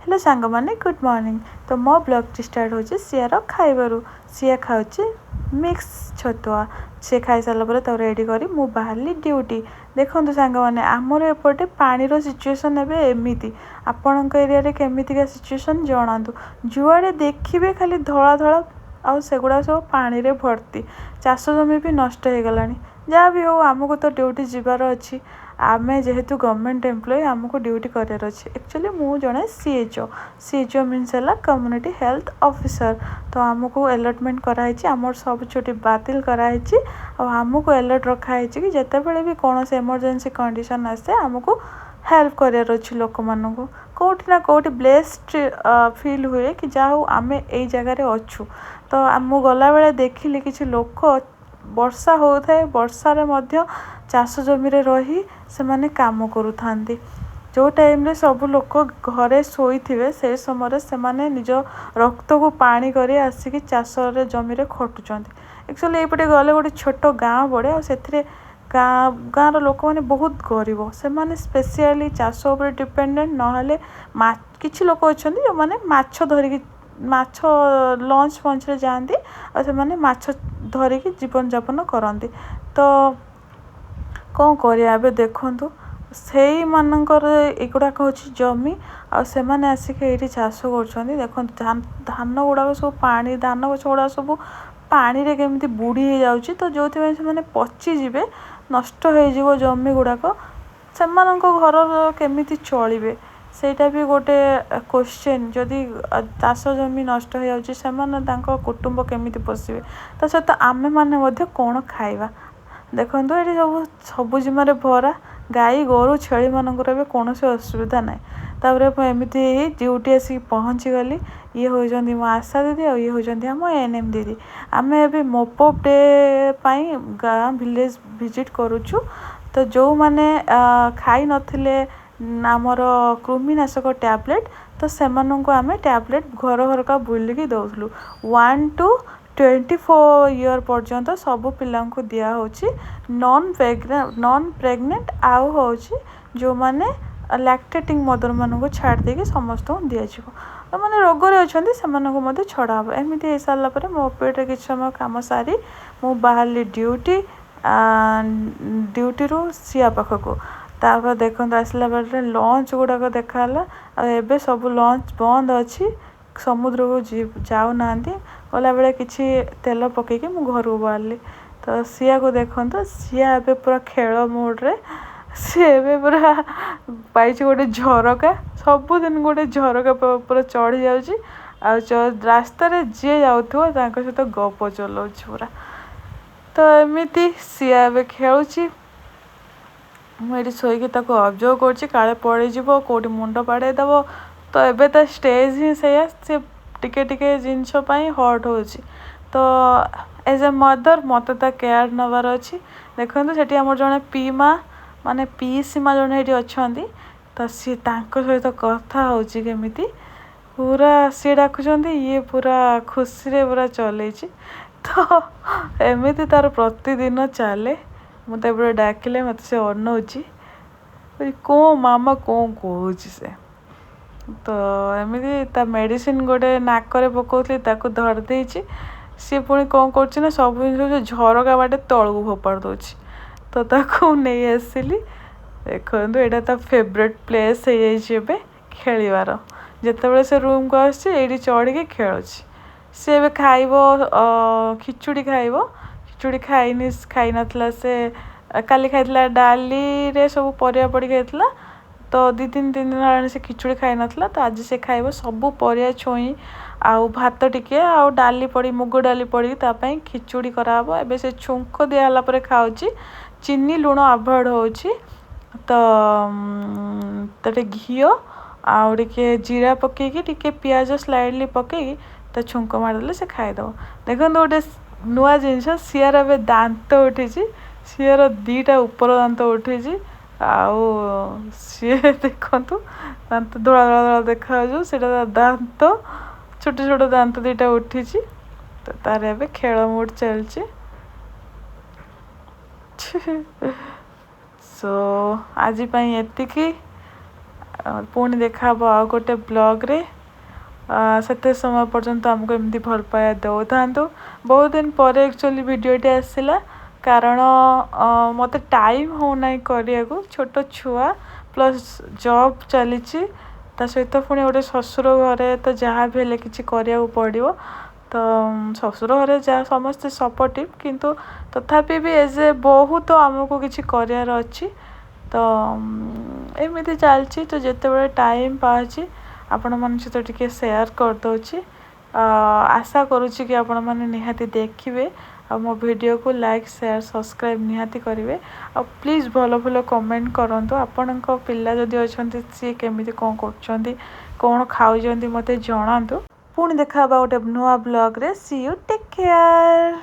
Hello सांग मैंने good morning. तो मो ब्लॉग स्टार्ट हो सियार खाइबारू सिया खाऊँ मिक्स छतुआ सी खाई सारापर तो रेडी करी मु बाहरली ड्यूटी। देखो सांग मैंने आमर एपटे पानीर सिचुएसन एमती आपण एरिया केमितिका सिचुएसन जनातु जुआड़े देखिए खाली धला धला आउ सेगुड़ा सब पानी रे भर्ती चाष जमी भी नष्ट हो गला। जहाँ भी हो आमको तो ड्यूटी जीवार अच्छी आमे जेहेतु गवर्नमेंट एम्प्लॉय आमको ड्यूटी करार अच्छे। एक्चुअली मु जड़े सीएचओ मीन्स है कम्युनिटी हेल्थ ऑफिसर। तो आमको अलॉटमेंट कराई आमर सब छुट्टी बातिल कराई आमको अलर्ट रखाई कि जिते बड़े भी कौन से इमरजेंसी कंडीशन आसे आमको हेल्प करार अच्छी लोक मानू कौटी ना कौटी ब्लेस्ड फील हुए कि जहाँ हो आम यही जगार अच्छु। तो आम गला बेले देखिली किसी लोक वर्षा होता है वर्षारे मध्य चाष जमी रही से माने काम करुथांती जो टाइम रे सब लोक घरे शोई थे से समय से माने निज रक्त को पानी करे आसिक चाष जमी खटुचंती। एक्चुअली एपटे गले गोटे छोट गाँ पड़े और गाँव लोक मैंने बहुत गरीब से माने स्पेशली चाष उपर डिपेंडेंट नहले किछि लोक अच्छा जो मैंने माछ धरिकी माछ लंच फंच रे जाती और से माने माछ धरिकी जीवन यापन करती। तो कौन करिया देखु से मानकर एगुड़ाक हूँ जमी आसे आसिक ये चाष कर देखो धान गुड़ाक सब पानी धान गछ गुड़ा सब पानी रे केमिति बुड़ी हो जाउची। तो जो से पचिजे नष्ट हो जमी गुड़ाक से घर केमिति चलिबे सेटा भी गोटे क्वेश्चन। जदि चाष जमी नष्ट हो जाए कुटुंब केमिति पोषिबे ता सहित आमे माने मध्य कौन खाइबा। देखो ये सब सबुजिमारे भरा गाई गोरु छेली मानकर भी कौन असुविधा ना। तापर एमती ड्यूटी आसिक पहुँची गली ये होती मो आशा दीदी और ये होती आम एएनएम दीदी। आम ए मोपअप डे पाई गाँ विलेज विजिट करुचु। तो जो मैंने खाई नथिले आमर कृमिनाशक टैबलेट तो से आम टैबलेट घर घर का बुलिकी दौलु 1 to 24 ईयर पर्यंत सब पिला दिया होची नॉन प्रेग्नेंट आउ होची जो माने लैक्टेटिंग मदर मानू छाड़ देकी समस्त दिया तो मैंने रोगरे अच्छा छड़ा हम एमती हो सारापर मो पेटे किसी समय कम सारी मु बाहरली ड्यूटी रू सिया पाखक। तापर देखो आसला बेले लंच गुड़ाक देखाला एबे सब लंच बंद अच्छी समुद्र को जाऊना गला बेले किसी तेल पकईकि मु घर को बाहरली। तो सिया को देखो सिया एबे पूरा खेल मोड्रे सी एबे पूरा पाई गोटे झरका सबुदिन गोटे झरका पूरा चढ़ी जाऊँगी रास्तार जी जाऊँ सहित गप चलाऊँ पूरा। तो एमती सिया एबे खेलुची मुझे शोक ऑब्जर्व कर पड़ज कौटी मुंड बाड़ेदब। तो एबे तो स्टेज ही से टिके जिनपाई हट हो। तो एज ए मदर मत केयर नबार अच्छी। देखो से आम जड़े पी माँ माने पीसी माँ जड़े ये अच्छा तो सी सहित कथा होमिति पूरा सी डाकुंट ये पूरा खुशी रे पूरा चल। तो एमती तार प्रतिदिन चले मुझे डाकिले मत से अनौची कौन मामा कौन कहूँ से। तो एमती ता मेडिसिन गोटे नाकरे पकाउली धरदे सी पुणी कौन कर सब जिन झरका बाटे तलू फोपाड़ दौर। तो ताकू नहीं आसिली देखो यहाँ ता फेवरेट प्लेस हो खेलार जिते से रूम को आसी चढ़ी खेलुची सी ए खाइब खिचुड़ी खाइब खिचुड़ी खाई नथला से काली खाई डाली रे सब परिया पड़ी खाई। तो 2-3 दिन से खिचुड़ी खाई नथला तो आज से खाइब सबू परिया छोई आउ भात टिके आउ डाली पड़ी मुग डाली पड़ी तापाई खिचुड़ी कराब। एबे से छुंक दियाला परे खाऊची चीनी लुण अवॉइड होची। तो तटे घीओ आउ टिके जीरा पकईकी टिके पियाज स्लाइडली पकईकी तो छुंक मारदेले से खाईदब। देखो गोटे नुआ जिनस सियार ए दांत उठी सियार 2टा ऊपर दांत उठी आउ सी देखु दांत धड़ा धड़ा धड़ा देखा से दांत छोट छोट दांत 2टा उठी। तो तार ए खेल मूड चलची। सो आज एतिकी पुणी देखा आउ गोटे ब्लॉग से समय पर्यंत आमको एमती भल पाया दौ था। बहुत दिन पर एक्चुअली वीडियोटे आसला कारण मत टाइम होना करिया छोट छुआ प्लस जॉब चली सहित पुणी गोटे ससुर घरे तो जहाँ भी हेल्ले किसी करिया पड़ो तो ससुर घरे जहाँ समस्ते सपोर्टिव किंतु तथापि भी एज ए बहुत आमको किसी करार अच्छी तो एमती चलती। तो जिते बड़े टाइम पाची आपण मन सहित टिके शेयर करदे आशा करुच्ची कि आपण मैंने निहाती देखिए आ मो वीडियो को लाइक शेयर सब्सक्राइब निहाती करेंगे आ प्लीज़ भल भल कमेंट करूँ आपण पिला जदि अच्छा सी केमी कौन कौन खाऊँ मत जनातु। पुणी देखा गोटे नुआ ब्लॉग रे सी यू टेक केयर।